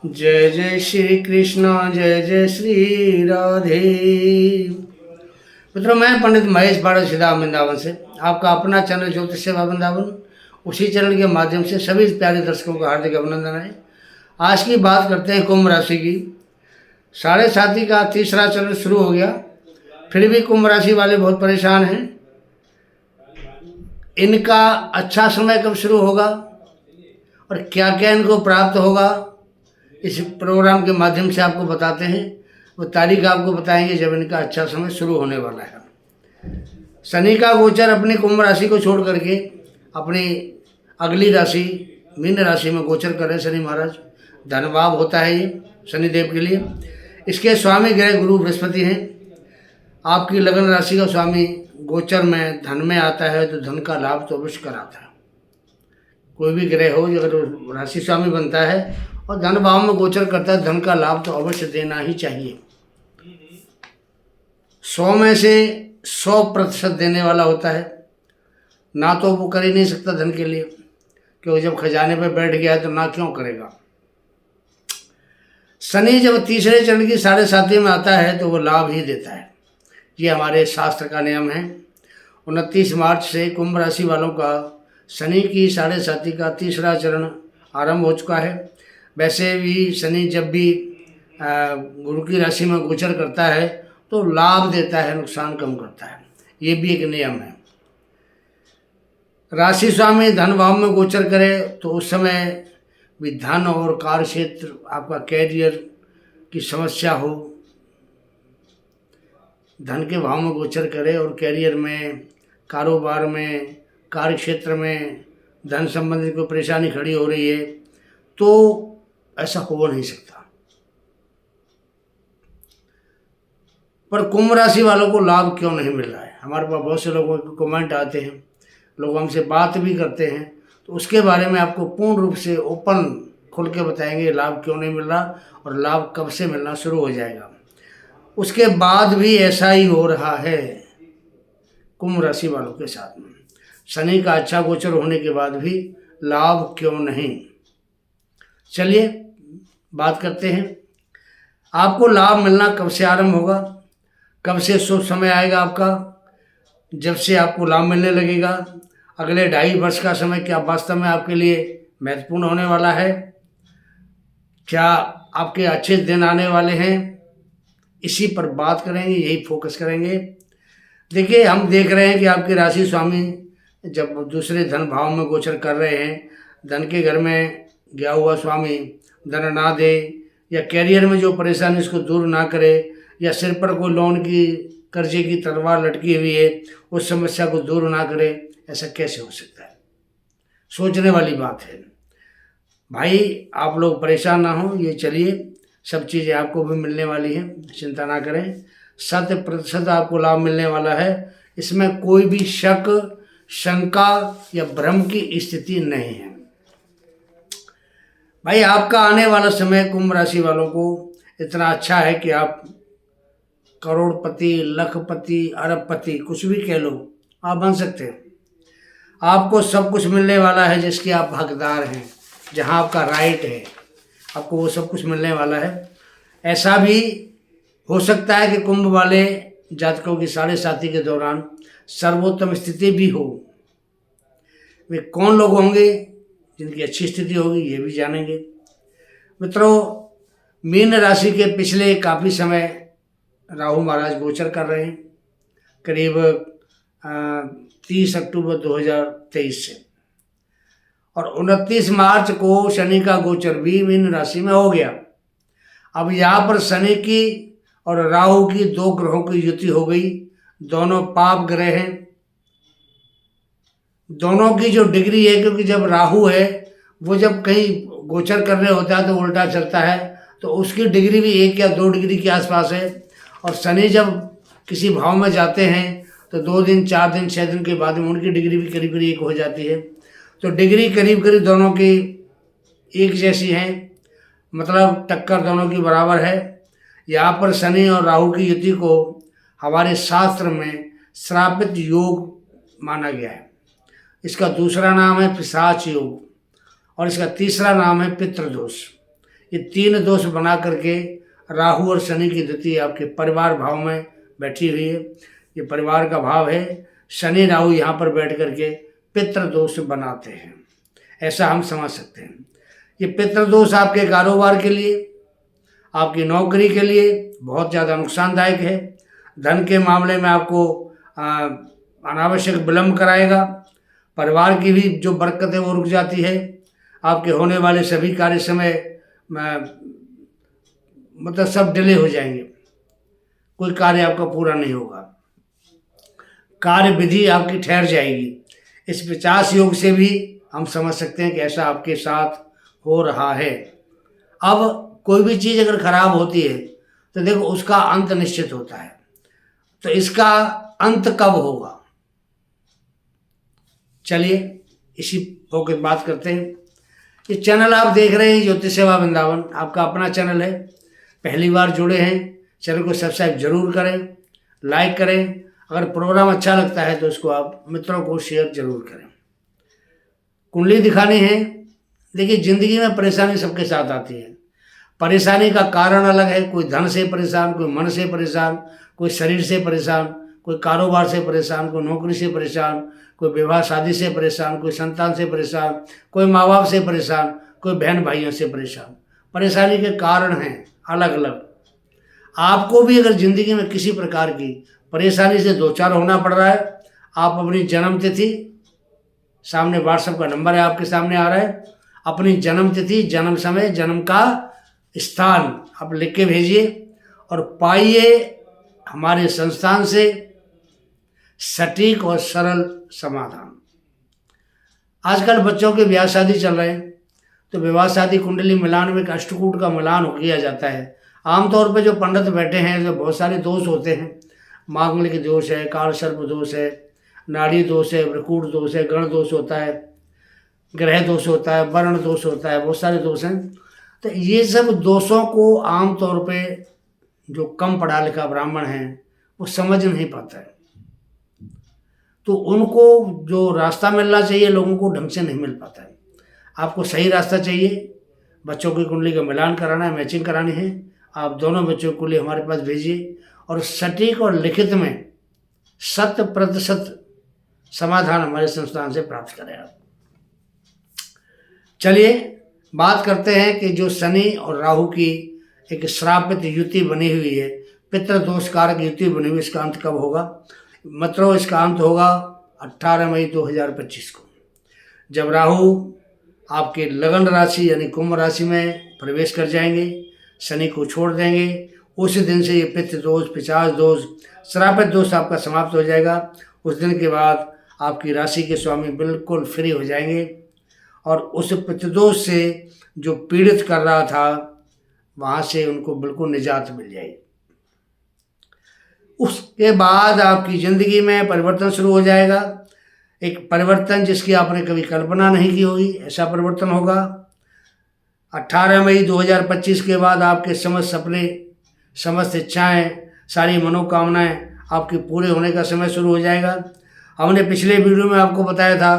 जय जय श्री कृष्ण, जय जय श्री राधे। मित्रों, मैं पंडित महेश बाड़ा सीधा वृंदावन से आपका अपना चैनल ज्योतिष सेवा वृंदावन, उसी चैनल के माध्यम से सभी प्यारे दर्शकों का हार्दिक अभिनंदन है। आज की बात करते हैं कुंभ राशि की। 7.5 का तीसरा चरण शुरू हो गया, फिर भी कुंभ राशि वाले बहुत परेशान हैं। इनका अच्छा समय कब शुरू होगा और क्या क्या इनको प्राप्त होगा, इस प्रोग्राम के माध्यम से आपको बताते हैं। वो तारीख आपको बताएंगे जब इनका अच्छा समय शुरू होने वाला है। शनि का गोचर अपनी कुंभ राशि को छोड़ करके अपनी अगली राशि मीन राशि में गोचर कर रहे शनि महाराज। धनभाव होता है ये शनिदेव के लिए। इसके स्वामी ग्रह गुरु बृहस्पति हैं। आपकी लगन राशि का स्वामी गोचर में धन में आता है तो धन का लाभ तो अवश्य कराता है। कोई भी ग्रह हो अगर राशि स्वामी बनता है और धन भाव में गोचर करता है, धन का लाभ तो अवश्य देना ही चाहिए। 100 में से 100% देने वाला होता है। ना तो वो कर ही नहीं सकता धन के लिए, क्योंकि जब खजाने पर बैठ गया है तो ना क्यों करेगा। शनि जब तीसरे चरण की 7.5 में आता है तो वो लाभ ही देता है। ये हमारे शास्त्र का नियम है। 29 मार्च से कुंभ राशि वालों का शनि की 7.5 का तीसरा चरण आरंभ हो चुका है। वैसे भी शनि जब भी गुरु की राशि में गोचर करता है तो लाभ देता है, नुकसान कम करता है। ये भी एक नियम है। राशि स्वामी धन भाव में गोचर करे तो उस समय भी धन और कार्य क्षेत्र, आपका कैरियर की समस्या हो, धन के भाव में गोचर करे और कैरियर में, कारोबार में, कार्य क्षेत्र में धन संबंधित कोई परेशानी खड़ी हो रही है तो ऐसा हो नहीं सकता। पर कुंभ राशि वालों को लाभ क्यों नहीं मिल रहा है? हमारे पास बहुत से लोगों के कमेंट आते हैं, लोग हमसे बात भी करते हैं, तो उसके बारे में आपको पूर्ण रूप से ओपन खुल के बताएंगे लाभ क्यों नहीं मिल रहा और लाभ कब से मिलना शुरू हो जाएगा। उसके बाद भी ऐसा ही हो रहा है कुंभ राशि वालों के साथ में। शनि का अच्छा गोचर होने के बाद भी लाभ क्यों नहीं? चलिए बात करते हैं। आपको लाभ मिलना कब से आरंभ होगा, कब से शुभ समय आएगा आपका जब से आपको लाभ मिलने लगेगा। अगले 2.5 वर्ष का समय क्या वास्तव में आपके लिए महत्वपूर्ण होने वाला है? क्या आपके अच्छे दिन आने वाले हैं? इसी पर बात करेंगे, यही फोकस करेंगे। देखिए, हम देख रहे हैं कि आपके राशि स्वामी जब दूसरे धन भाव में गोचर कर रहे हैं, धन के घर में गया हुआ स्वामी धन ना दे, या कैरियर में जो परेशानी इसको दूर ना करे, या सिर पर कोई लोन की कर्जे की तलवार लटकी हुई है उस समस्या को दूर ना करे, ऐसा कैसे हो सकता है? सोचने वाली बात है भाई। आप लोग परेशान ना हो, ये चलिए सब चीज़ें आपको भी मिलने वाली हैं, चिंता ना करें। 100% आपको लाभ मिलने वाला है। इसमें कोई भी शक, शंका या भ्रम की स्थिति नहीं है भाई। आपका आने वाला समय कुंभ राशि वालों को इतना अच्छा है कि आप करोड़पति, लखपति, अरबपति, कुछ भी कह लो, आप बन सकते हैं। आपको सब कुछ मिलने वाला है जिसके आप हकदार हैं, जहां आपका राइट है, आपको वो सब कुछ मिलने वाला है। ऐसा भी हो सकता है कि कुंभ वाले जातकों की 7.5 के दौरान सर्वोत्तम स्थिति भी हो। वे कौन लोग होंगे जिनकी अच्छी स्थिति होगी, ये भी जानेंगे। मित्रों, मीन राशि के पिछले काफ़ी समय राहु महाराज गोचर कर रहे हैं, करीब 30 अक्टूबर 2023 से, और 29 मार्च को शनि का गोचर भी मीन राशि में हो गया। अब यहाँ पर शनि की और राहु की 2 ग्रहों की युति हो गई। दोनों पाप ग्रह हैं। दोनों की जो डिग्री है, क्योंकि जब राहु है वो जब कहीं गोचर करने होता है तो उल्टा चलता है, तो उसकी डिग्री भी 1 या 2 डिग्री के आसपास है। और शनि जब किसी भाव में जाते हैं तो 2 दिन, 4 दिन, 6 दिन के बाद में उनकी डिग्री भी करीब करीब 1 हो जाती है। तो डिग्री करीब करीब दोनों की एक जैसी हैं, मतलब टक्कर दोनों की बराबर है। यहाँ पर शनि और राहु की युति को हमारे शास्त्र में श्रापित योग माना गया है। इसका दूसरा नाम है पिशाच योग और इसका तीसरा नाम है पितृदोष। ये 3 दोष बना करके राहु और शनि की द्वितीय आपके परिवार भाव में बैठी हुई है। ये परिवार का भाव है। शनि राहु यहाँ पर बैठ करके पितृदोष बनाते हैं, ऐसा हम समझ सकते हैं। ये पितृदोष आपके कारोबार के लिए, आपकी नौकरी के लिए बहुत ज़्यादा नुकसानदायक है। धन के मामले में आपको अनावश्यक विलम्ब कराएगा। परिवार की भी जो बरकत है वो रुक जाती है। आपके होने वाले सभी कार्य समय मतलब सब डिले हो जाएंगे, कोई कार्य आपका पूरा नहीं होगा, कार्य विधि आपकी ठहर जाएगी। इस 50 योग से भी हम समझ सकते हैं कि ऐसा आपके साथ हो रहा है। अब कोई भी चीज़ अगर खराब होती है तो देखो उसका अंत निश्चित होता है, तो इसका अंत कब होगा, चलिए इसी होकर बात करते हैं। ये चैनल आप देख रहे हैं ज्योतिष सेवा वृंदावन, आपका अपना चैनल है। पहली बार जुड़े हैं, चैनल को सब्सक्राइब जरूर करें, लाइक करें। अगर प्रोग्राम अच्छा लगता है तो इसको आप मित्रों को शेयर जरूर करें। कुंडली दिखानी है। देखिए, जिंदगी में परेशानी सबके साथ आती है। परेशानी का कारण अलग है। कोई धन से परेशान, कोई मन से परेशान, कोई शरीर से परेशान, कोई कारोबार से परेशान, कोई नौकरी से परेशान, कोई विवाह शादी से परेशान, कोई संतान से परेशान, कोई माँ बाप से परेशान, कोई बहन भाइयों से परेशान। परेशानी के कारण हैं अलग अलग। आपको भी अगर ज़िंदगी में किसी प्रकार की परेशानी से दो चार होना पड़ रहा है, आप अपनी जन्म तिथि, सामने व्हाट्सएप का नंबर है आपके सामने आ रहा है, अपनी जन्म तिथि, जन्म समय, जन्म का स्थान आप लिख के भेजिए और पाइए हमारे संस्थान से सटीक और सरल समाधान। आजकल बच्चों के ब्याह शादी चल रहे हैं, तो विवाह शादी कुंडली मिलान में एक अष्टकूट का मिलान किया जाता है। आमतौर पर जो पंडित बैठे हैं, जो बहुत सारे दोष होते हैं, मांगलिक दोष है, काल सर्प दोष है, नाड़ी दोष है, वृकूट दोष है, गण दोष होता है, ग्रह दोष होता है, वर्ण दोष होता है, बहुत सारे दोष हैं। तो ये सब दोषों को आमतौर पे जो कम पढ़ा लिखा ब्राह्मण है वो समझ नहीं पाता है, तो उनको जो रास्ता मिलना चाहिए लोगों को ढंग से नहीं मिल पाता है। आपको सही रास्ता चाहिए, बच्चों की कुंडली का मिलान कराना है, मैचिंग करानी है, आप दोनों बच्चों को लिए हमारे पास भेजिए और सटीक और लिखित में 100% समाधान हमारे संस्थान से प्राप्त करें आप। चलिए बात करते हैं कि जो शनि और राहु की एक श्रापित युति बनी हुई है, पितृदोष कारक युति बनी हुई, इसका अंत कब होगा? मतलब इसका अंत होगा 18 मई 2025 को, जब राहु आपके लगन राशि यानी कुंभ राशि में प्रवेश कर जाएंगे, शनि को छोड़ देंगे। उस दिन से ये पितृ दोष, पिशाच दोष, श्रापित दोष आपका समाप्त हो जाएगा। उस दिन के बाद आपकी राशि के स्वामी बिल्कुल फ्री हो जाएंगे और उस पितृदोष से जो पीड़ित कर रहा था वहाँ से उनको बिल्कुल निजात मिल जाएगी। उसके बाद आपकी ज़िंदगी में परिवर्तन शुरू हो जाएगा, एक परिवर्तन जिसकी आपने कभी कल्पना नहीं की होगी, ऐसा परिवर्तन होगा। 18 मई 2025 के बाद आपके समस्त सपने, समस्त इच्छाएं, सारी मनोकामनाएं आपके पूरे होने का समय शुरू हो जाएगा। हमने पिछले वीडियो में आपको बताया था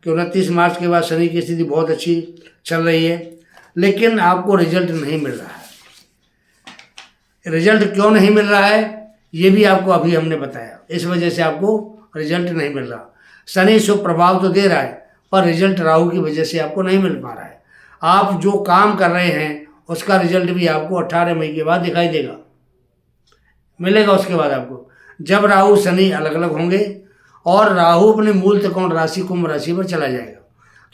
कि 29 मार्च के बाद शनि की स्थिति बहुत अच्छी चल रही है, लेकिन आपको रिजल्ट नहीं मिल रहा है। रिजल्ट क्यों नहीं मिल रहा है ये भी आपको अभी हमने बताया, इस वजह से आपको रिजल्ट नहीं मिल रहा। शनि शुभ प्रभाव तो दे रहा है पर रिजल्ट राहु की वजह से आपको नहीं मिल पा रहा है। आप जो काम कर रहे हैं उसका रिजल्ट भी आपको 18 मई के बाद दिखाई देगा, मिलेगा। उसके बाद आपको जब राहु शनि अलग अलग होंगे और राहु अपने मूल त्रिकोण राशि कुंभ राशि पर चला जाएगा,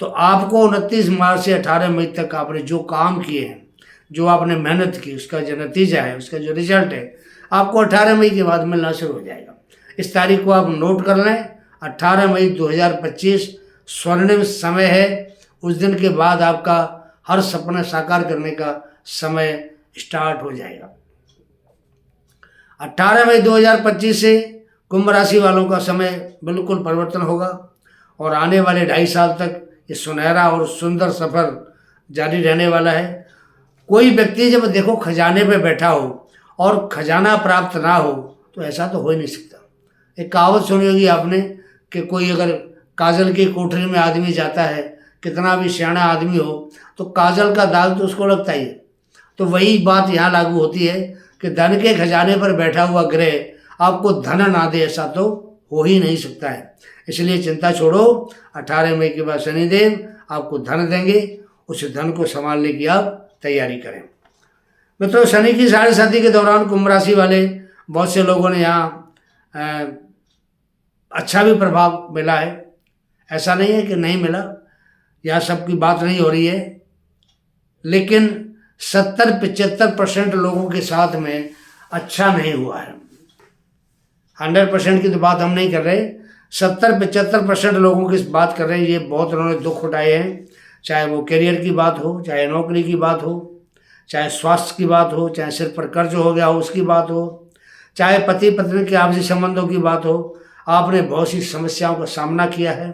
तो आपको 29 मार्च से 18 मई तक आपने जो काम किए हैं, जो आपने मेहनत की, उसका जो नतीजा है, उसका जो रिजल्ट है, आपको 18 मई के बाद मिलना शुरू हो जाएगा। इस तारीख को आप नोट कर लें, 18 मई 2025 स्वर्णिम समय है। उस दिन के बाद आपका हर सपना साकार करने का समय स्टार्ट हो जाएगा। 18 मई 2025 से कुंभ राशि वालों का समय बिल्कुल परिवर्तन होगा और आने वाले 2.5 साल तक ये सुनहरा और सुंदर सफ़र जारी रहने वाला है। कोई व्यक्ति जब देखो खजाने पे बैठा हो और खजाना प्राप्त ना हो तो ऐसा तो हो ही नहीं सकता। एक कहावत सुनी होगी आपने कि कोई अगर काजल की कोठरी में आदमी जाता है, कितना भी सियाना आदमी हो, तो काजल का दाग तो उसको लगता ही है, तो वही बात यहाँ लागू होती है कि धन के खजाने पर बैठा हुआ ग्रह आपको धन ना दे, ऐसा तो हो ही नहीं सकता है। इसलिए चिंता छोड़ो, 18 मई के बाद शनिदेव आपको धन देंगे, उस धन को संभालने की आप तैयारी करें। मित्रों, शनि की साढ़े साथी के दौरान कुंभ राशि वाले बहुत से लोगों ने यहाँ अच्छा भी प्रभाव मिला है, ऐसा नहीं है कि नहीं मिला, यहाँ सबकी बात नहीं हो रही है, लेकिन 70-75% लोगों के साथ में अच्छा नहीं हुआ है। 100% की तो बात हम नहीं कर रहे, 70-75% लोगों की बात कर रहे हैं। ये बहुत उन्होंने दुख उठाए हैं, चाहे वो करियर की बात हो, चाहे नौकरी की बात हो, चाहे स्वास्थ्य की बात हो, चाहे सिर पर कर्ज हो गया हो उसकी बात हो, चाहे पति पत्नी के आपसी संबंधों की बात हो। आपने बहुत सी समस्याओं का सामना किया है।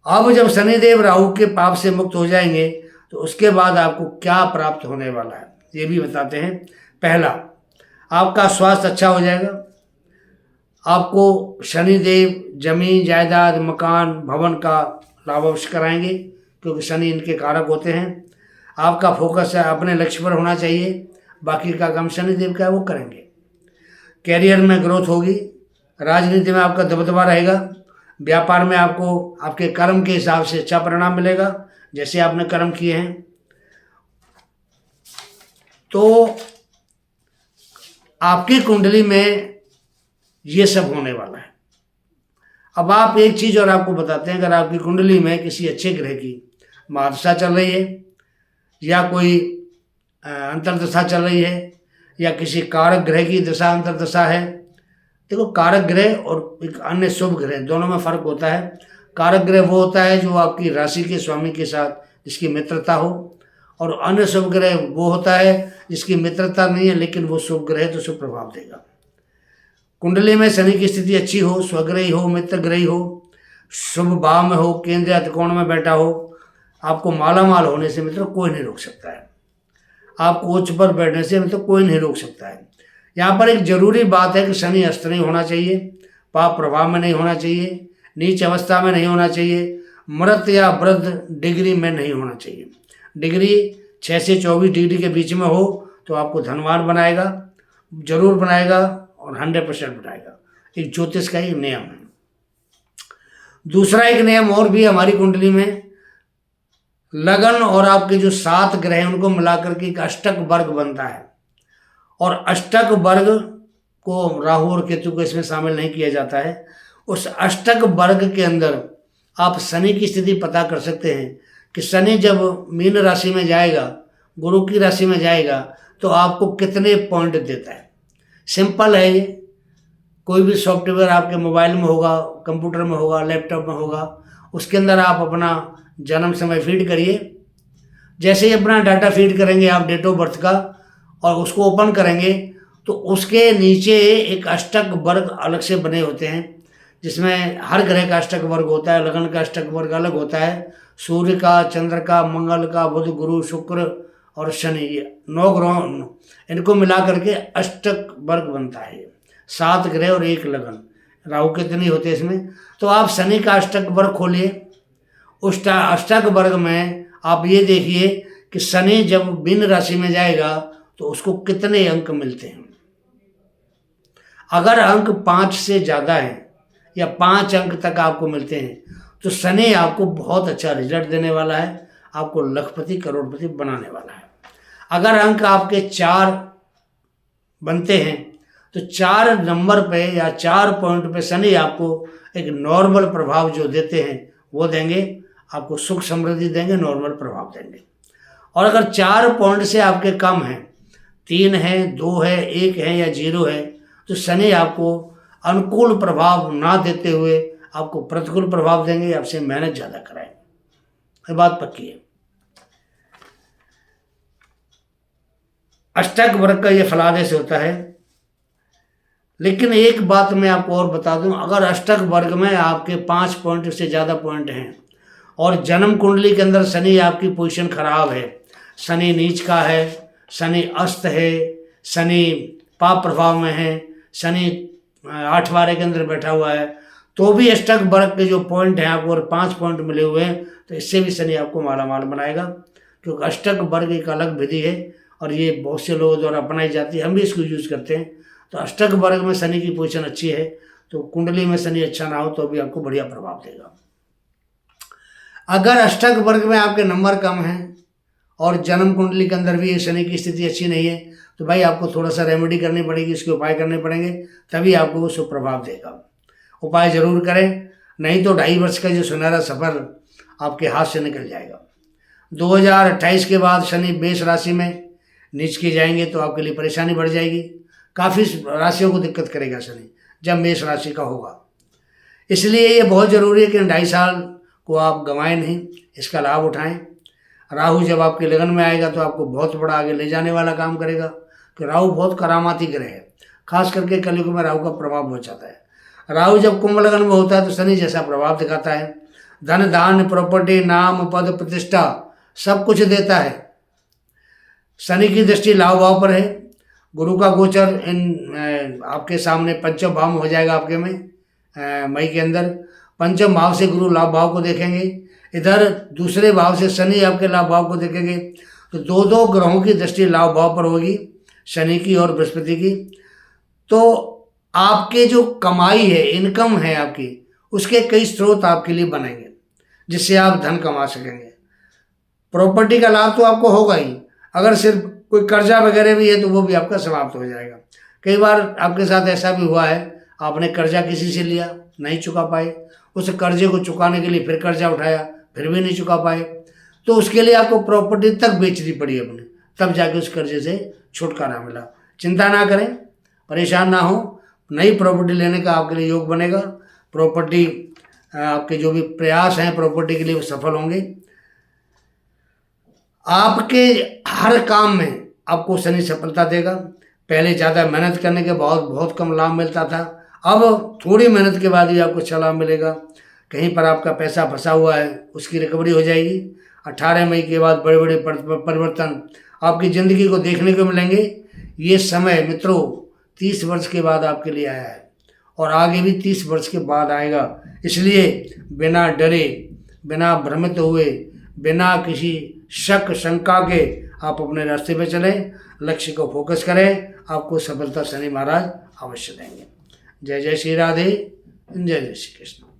अब जब शनिदेव राहु के पाप से मुक्त हो जाएंगे तो उसके बाद आपको क्या प्राप्त होने वाला है ये भी बताते हैं। पहला, आपका स्वास्थ्य अच्छा हो जाएगा। आपको शनिदेव जमीन जायदाद मकान भवन का लाभ अवश्य कराएंगे, क्योंकि शनि इनके कारक होते हैं। आपका फोकस है अपने लक्ष्य पर होना चाहिए, बाकी का काम शनिदेव का है वो करेंगे। कैरियर में ग्रोथ होगी, राजनीति में आपका दबदबा रहेगा, व्यापार में आपको आपके कर्म के हिसाब से अच्छा परिणाम मिलेगा, जैसे आपने कर्म किए हैं। तो आपकी कुंडली में ये सब होने वाला है। अब आप एक चीज़ और आपको बताते हैं, अगर आपकी कुंडली में किसी अच्छे ग्रह की महादशा चल रही है या कोई अंतर्दशा चल रही है या किसी कारक ग्रह की दशा अंतर्दशा है। देखो, कारक ग्रह और एक अन्य शुभ ग्रह दोनों में फर्क होता है। कारक ग्रह वो होता है जो आपकी राशि के स्वामी के साथ जिसकी मित्रता हो, और अन्य शुभ ग्रह वो होता है जिसकी मित्रता नहीं है लेकिन वो शुभ ग्रह तो शुभ प्रभाव देगा। कुंडली में शनि की स्थिति अच्छी हो, स्वग्रही हो, मित्र ग्रही हो, शुभ भाव में हो, केंद्रीय त्रिकोण में बैठा हो, आपको मालामाल होने से मित्रों कोई नहीं रोक सकता है। आपको उच्च पर बैठने से मित्रों कोई नहीं रोक सकता है। यहाँ पर एक जरूरी बात है कि शनि अस्त नहीं होना चाहिए, पाप प्रभाव में नहीं होना चाहिए, नीच अवस्था में नहीं होना चाहिए, मृत या वृद्ध डिग्री में नहीं होना चाहिए। डिग्री 6 से 24 डिग्री के बीच में हो तो आपको धनवान बनाएगा, जरूर बनाएगा और 100% बनाएगा। एक ज्योतिष का एक नियम है। दूसरा एक नियम और भी हमारी कुंडली में, लगन और आपके जो 7 ग्रह हैं उनको मिलाकर के एक अष्टक वर्ग बनता है, और अष्टक वर्ग को राहु और केतु को इसमें शामिल नहीं किया जाता है। उस अष्टक वर्ग के अंदर आप शनि की स्थिति पता कर सकते हैं कि शनि जब मीन राशि में जाएगा, गुरु की राशि में जाएगा, तो आपको कितने पॉइंट देता है। सिंपल है ये, कोई भी सॉफ्टवेयर आपके मोबाइल में होगा, कंप्यूटर में होगा, लैपटॉप में होगा, उसके अंदर आप अपना जन्म समय फीड करिए। जैसे ही अपना डाटा फीड करेंगे आप डेट ऑफ बर्थ का और उसको ओपन करेंगे तो उसके नीचे एक अष्टक वर्ग अलग से बने होते हैं, जिसमें हर ग्रह का अष्टक वर्ग होता है। लगन का अष्टक वर्ग अलग होता है, सूर्य का, चंद्र का, मंगल का, बुध, गुरु, शुक्र और शनि, ये 9 ग्रह, इनको मिला करके अष्टक वर्ग बनता है। 7 ग्रह और 1 लगन, राहु केतु नहीं होते इसमें। तो आप शनि का अष्टक वर्ग खोलिए, उस अष्टक वर्ग में आप ये देखिए कि शनि जब मीन राशि में जाएगा तो उसको कितने अंक मिलते हैं। अगर अंक 5 से ज़्यादा हैं या 5 अंक तक आपको मिलते हैं तो शनि आपको बहुत अच्छा रिजल्ट देने वाला है, आपको लखपति करोड़पति बनाने वाला है। अगर अंक आपके 4 बनते हैं तो 4 नंबर पे या 4 पॉइंट पे शनि आपको एक नॉर्मल प्रभाव जो देते हैं वो देंगे, आपको सुख समृद्धि देंगे, नॉर्मल प्रभाव देंगे। और अगर 4 पॉइंट से आपके कम हैं, 3 है, 2 है, 1 है या 0 है, तो शनि आपको अनुकूल प्रभाव ना देते हुए आपको प्रतिकूल प्रभाव देंगे, आपसे मेहनत ज़्यादा कराएंगे। ये बात पक्की है। अष्टक वर्ग का ये फलादेश होता है। लेकिन एक बात मैं आपको और बता दूं, अगर अष्टक वर्ग में आपके 5 पॉइंट से ज़्यादा पॉइंट हैं और जन्म कुंडली के अंदर शनि आपकी पोजीशन खराब है, शनि नीच का है, शनि अस्त है, शनि पाप प्रभाव में है, शनि 8 बारे के अंदर बैठा हुआ है, तो भी अष्टक वर्ग के जो पॉइंट हैं आपको और 5 पॉइंट मिले हुए हैं, तो इससे भी शनि आपको माला माल बनाएगा। क्योंकि अष्टक वर्ग एक अलग विधि है और ये बहुत से लोगों द्वारा अपनाई जाती है, हम भी इसको यूज़ करते हैं। तो अष्टक वर्ग में शनि की पोजीशन अच्छी है, तो कुंडली में शनि अच्छा ना हो तो भी आपको बढ़िया प्रभाव देगा। अगर अष्टक वर्ग में आपके नंबर कम हैं और जन्म कुंडली के अंदर भी शनि की स्थिति अच्छी नहीं है, तो भाई आपको थोड़ा सा रेमेडी करनी पड़ेगी, इसके उपाय करने पड़ेंगे, तभी आपको वो सुप्रभाव देगा। उपाय जरूर करें, नहीं तो 2.5 वर्ष का जो सुनहरा सफर आपके हाथ से निकल जाएगा। 2028 के बाद शनि मेष राशि में नीच के जाएंगे तो आपके लिए परेशानी बढ़ जाएगी। काफ़ी राशियों को दिक्कत करेगा शनि जब मेष राशि का होगा। इसलिए ये बहुत ज़रूरी है कि 2.5 साल को आप गंवाएं नहीं, इसका लाभ उठाएं। राहु जब आपके लगन में आएगा तो आपको बहुत बड़ा आगे ले जाने वाला काम करेगा, कि राहु बहुत करामाती ग्रह है, खास करके कलयुग में राहु का प्रभाव बहुत जाता है। राहु जब कुंभ लगन में होता है तो शनि जैसा प्रभाव दिखाता है, धन धान्य प्रॉपर्टी नाम पद प्रतिष्ठा सब कुछ देता है। शनि की दृष्टि लाभ भाव पर है, गुरु का गोचर इन आपके सामने पंचम भाव में हो जाएगा आपके में मई के अंदर। पंचम भाव से गुरु लाभ भाव को देखेंगे, इधर दूसरे भाव से शनि आपके लाभ भाव को देखेंगे, तो दो ग्रहों की दृष्टि लाभ भाव पर होगी, शनि की और बृहस्पति की। तो आपके जो कमाई है, इनकम है आपकी, उसके कई स्रोत आपके लिए बनेंगे जिससे आप धन कमा सकेंगे। प्रॉपर्टी का लाभ तो आपको होगा ही, अगर सिर्फ कोई कर्जा वगैरह भी है तो वो भी आपका समाप्त हो जाएगा। कई बार आपके साथ ऐसा भी हुआ है, आपने कर्जा किसी से लिया, नहीं चुका पाए, उस कर्जे को चुकाने के लिए फिर कर्जा उठाया, फिर भी नहीं चुका पाए, तो उसके लिए आपको प्रॉपर्टी तक बेचनी पड़ी अपनी, तब जाके उस कर्जे से छुटकारा मिला। चिंता ना करें, परेशान ना हो, नई प्रॉपर्टी लेने का आपके लिए योग बनेगा। प्रॉपर्टी आपके जो भी प्रयास हैं प्रॉपर्टी के लिए वो सफल होंगे। आपके हर काम में आपको शनि सफलता देगा। पहले ज़्यादा मेहनत करने के बाद बहुत कम लाभ मिलता था, अब थोड़ी मेहनत के बाद ही आपको अच्छा लाभ मिलेगा। कहीं पर आपका पैसा फंसा हुआ है उसकी रिकवरी हो जाएगी। 18 मई के बाद बड़े बड़े परिवर्तन आपकी ज़िंदगी को देखने को मिलेंगे। ये समय मित्रों 30 वर्ष के बाद आपके लिए आया है और आगे भी 30 वर्ष के बाद आएगा। इसलिए बिना डरे, बिना भ्रमित हुए, बिना किसी शक शंका के आप अपने रास्ते पे चलें, लक्ष्य को फोकस करें, आपको सफलता शनि महाराज अवश्य देंगे। जय जय श्री राधे, जय जय श्री कृष्ण।